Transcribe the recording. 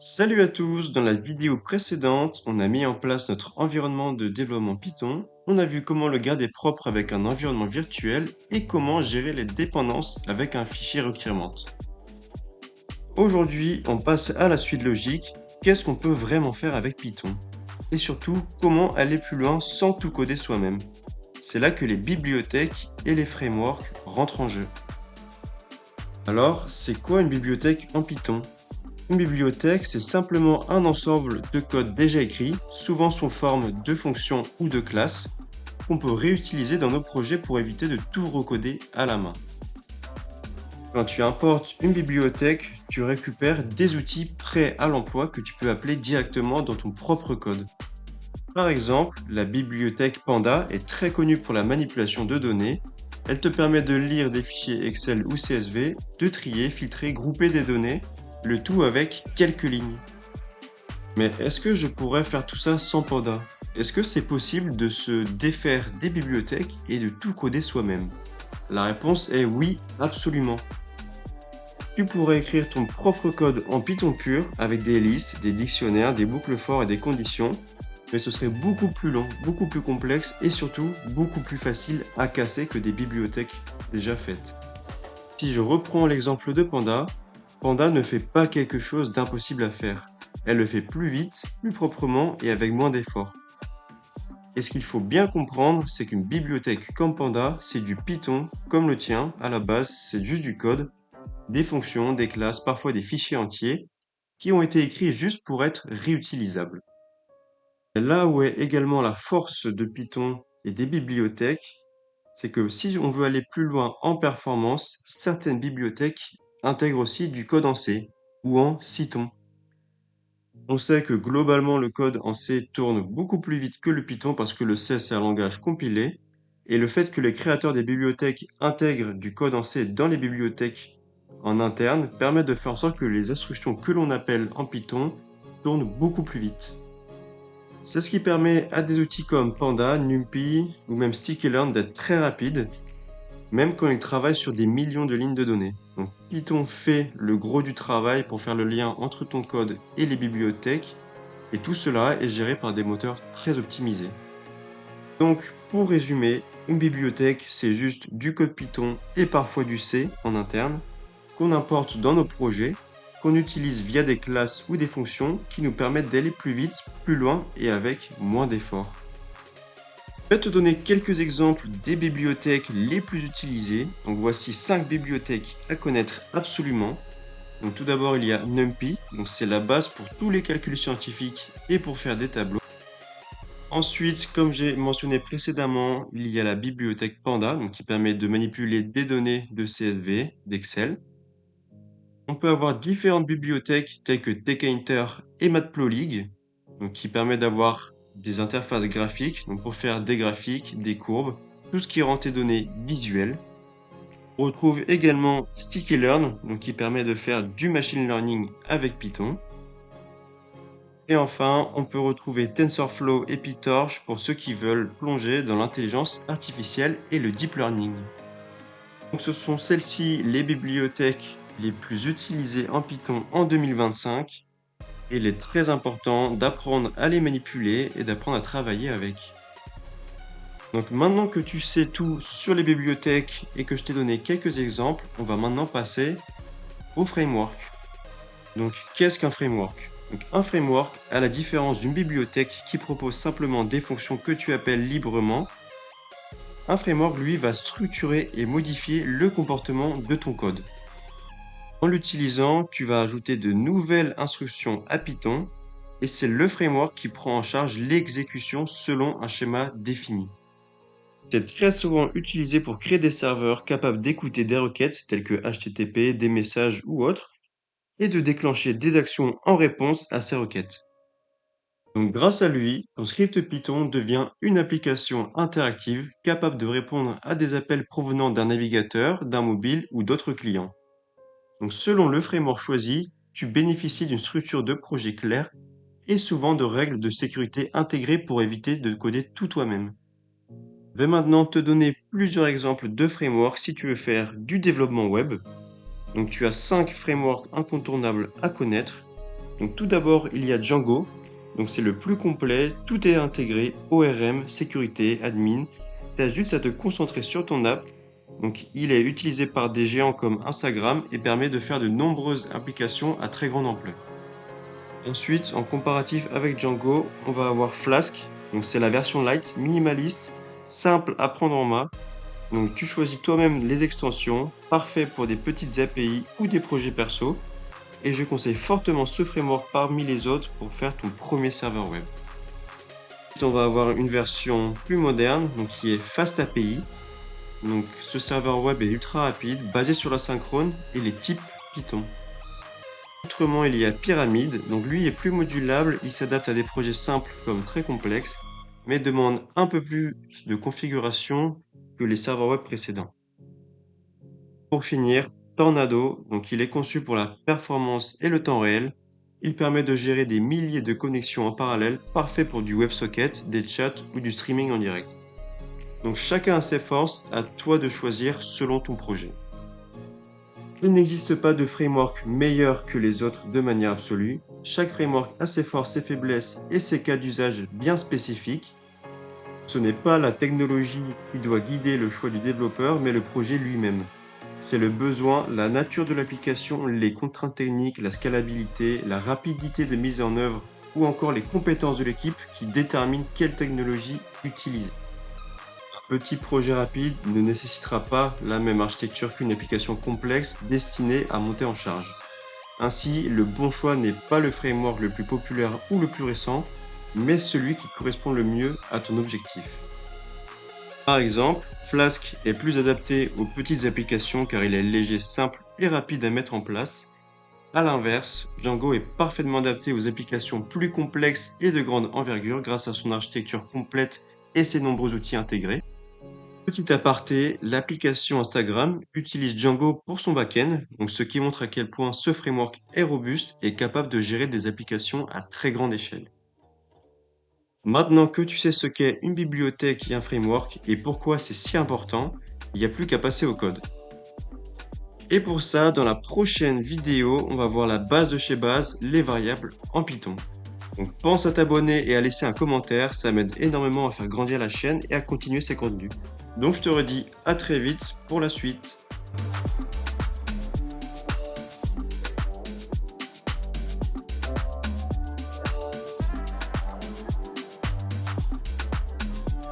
Salut à tous, dans la vidéo précédente, on a mis en place notre environnement de développement Python, on a vu comment le garder propre avec un environnement virtuel et comment gérer les dépendances avec un fichier requirement. Aujourd'hui, on passe à la suite logique, qu'est-ce qu'on peut vraiment faire avec Python? Et surtout, comment aller plus loin sans tout coder soi-même? C'est là que les bibliothèques et les frameworks rentrent en jeu. Alors, c'est quoi une bibliothèque en Python? Une bibliothèque, c'est simplement un ensemble de codes déjà écrits, souvent sous forme de fonctions ou de classes, qu'on peut réutiliser dans nos projets pour éviter de tout recoder à la main. Quand tu importes une bibliothèque, tu récupères des outils prêts à l'emploi que tu peux appeler directement dans ton propre code. Par exemple, la bibliothèque Panda est très connue pour la manipulation de données. Elle te permet de lire des fichiers Excel ou CSV, de trier, filtrer, grouper des données, le tout avec quelques lignes. Mais est-ce que je pourrais faire tout ça sans Panda? Est-ce que c'est possible de se défaire des bibliothèques et de tout coder soi-même? La réponse est oui, absolument. Tu pourrais écrire ton propre code en Python pur avec des listes, des dictionnaires, des boucles for et des conditions, mais ce serait beaucoup plus long, beaucoup plus complexe et surtout beaucoup plus facile à casser que des bibliothèques déjà faites. Si je reprends l'exemple de Panda, Panda ne fait pas quelque chose d'impossible à faire. Elle le fait plus vite, plus proprement et avec moins d'efforts. Et ce qu'il faut bien comprendre, c'est qu'une bibliothèque comme Panda, c'est du Python comme le tien. À la base, c'est juste du code, des fonctions, des classes, parfois des fichiers entiers, qui ont été écrits juste pour être réutilisables. Et là où est également la force de Python et des bibliothèques, c'est que si on veut aller plus loin en performance, certaines bibliothèques intègrent aussi du code en C ou en Cython. On sait que globalement le code en C tourne beaucoup plus vite que le Python parce que le C c'est un langage compilé, et le fait que les créateurs des bibliothèques intègrent du code en C dans les bibliothèques en interne permet de faire en sorte que les instructions que l'on appelle en Python tournent beaucoup plus vite. C'est ce qui permet à des outils comme Panda, NumPy ou même Scikit-learn d'être très rapides, même quand ils travaillent sur des millions de lignes de données. Donc Python fait le gros du travail pour faire le lien entre ton code et les bibliothèques, et tout cela est géré par des moteurs très optimisés. Donc pour résumer, une bibliothèque c'est juste du code Python et parfois du C en interne, qu'on importe dans nos projets, qu'on utilise via des classes ou des fonctions qui nous permettent d'aller plus vite, plus loin et avec moins d'efforts. Je vais te donner quelques exemples des bibliothèques les plus utilisées. Donc voici 5 bibliothèques à connaître absolument. Donc tout d'abord il y a NumPy, donc c'est la base pour tous les calculs scientifiques et pour faire des tableaux. Ensuite, comme j'ai mentionné précédemment, il y a la bibliothèque Panda, donc qui permet de manipuler des données de CSV, d'Excel. On peut avoir différentes bibliothèques telles que tkinter et Matplotlib, donc qui permet d'avoir des interfaces graphiques, donc pour faire des graphiques, des courbes, tout ce qui rend tes données visuelles. On retrouve également Scikit-learn, donc qui permet de faire du machine learning avec Python. Et enfin, on peut retrouver TensorFlow et PyTorch pour ceux qui veulent plonger dans l'intelligence artificielle et le deep learning. Donc ce sont celles-ci les bibliothèques les plus utilisées en Python en 2025. Et il est très important d'apprendre à les manipuler et d'apprendre à travailler avec. Donc maintenant que tu sais tout sur les bibliothèques et que je t'ai donné quelques exemples, on va maintenant passer au framework. Donc qu'est-ce qu'un framework? Donc un framework, à la différence d'une bibliothèque qui propose simplement des fonctions que tu appelles librement, un framework lui va structurer et modifier le comportement de ton code. En l'utilisant, tu vas ajouter de nouvelles instructions à Python et c'est le framework qui prend en charge l'exécution selon un schéma défini. C'est très souvent utilisé pour créer des serveurs capables d'écouter des requêtes telles que HTTP, des messages ou autres, et de déclencher des actions en réponse à ces requêtes. Donc grâce à lui, ton script Python devient une application interactive capable de répondre à des appels provenant d'un navigateur, d'un mobile ou d'autres clients. Donc selon le framework choisi, tu bénéficies d'une structure de projet claire et souvent de règles de sécurité intégrées pour éviter de coder tout toi-même. Je vais maintenant te donner plusieurs exemples de frameworks si tu veux faire du développement web. Donc tu as 5 frameworks incontournables à connaître. Donc tout d'abord, il y a Django. Donc c'est le plus complet, tout est intégré, ORM, sécurité, admin. Tu as juste à te concentrer sur ton app. Donc il est utilisé par des géants comme Instagram et permet de faire de nombreuses applications à très grande ampleur. Ensuite, en comparatif avec Django, on va avoir Flask. Donc c'est la version light, minimaliste, simple à prendre en main. Donc tu choisis toi-même les extensions, parfait pour des petites API ou des projets perso. Et je conseille fortement ce framework parmi les autres pour faire ton premier serveur web. Ensuite, on va avoir une version plus moderne, donc qui est Fast API. Donc ce serveur web est ultra rapide, basé sur l'asynchrone et les types Python. Autrement, il y a Pyramid, donc lui est plus modulable, il s'adapte à des projets simples comme très complexes, mais demande un peu plus de configuration que les serveurs web précédents. Pour finir, Tornado, donc il est conçu pour la performance et le temps réel. Il permet de gérer des milliers de connexions en parallèle, parfait pour du WebSocket, des chats ou du streaming en direct. Donc chacun a ses forces, à toi de choisir selon ton projet. Il n'existe pas de framework meilleur que les autres de manière absolue. Chaque framework a ses forces, ses faiblesses et ses cas d'usage bien spécifiques. Ce n'est pas la technologie qui doit guider le choix du développeur, mais le projet lui-même. C'est le besoin, la nature de l'application, les contraintes techniques, la scalabilité, la rapidité de mise en œuvre ou encore les compétences de l'équipe qui déterminent quelle technologie utiliser. Un petit projet rapide ne nécessitera pas la même architecture qu'une application complexe destinée à monter en charge. Ainsi, le bon choix n'est pas le framework le plus populaire ou le plus récent, mais celui qui correspond le mieux à ton objectif. Par exemple, Flask est plus adapté aux petites applications car il est léger, simple et rapide à mettre en place. A l'inverse, Django est parfaitement adapté aux applications plus complexes et de grande envergure grâce à son architecture complète et ses nombreux outils intégrés. Petit aparté, l'application Instagram utilise Django pour son back-end, donc ce qui montre à quel point ce framework est robuste et capable de gérer des applications à très grande échelle. Maintenant que tu sais ce qu'est une bibliothèque et un framework et pourquoi c'est si important, il n'y a plus qu'à passer au code. Et pour ça, dans la prochaine vidéo, on va voir la base de chez base, les variables en Python. Donc pense à t'abonner et à laisser un commentaire, ça m'aide énormément à faire grandir la chaîne et à continuer ces contenus. Donc je te redis à très vite pour la suite.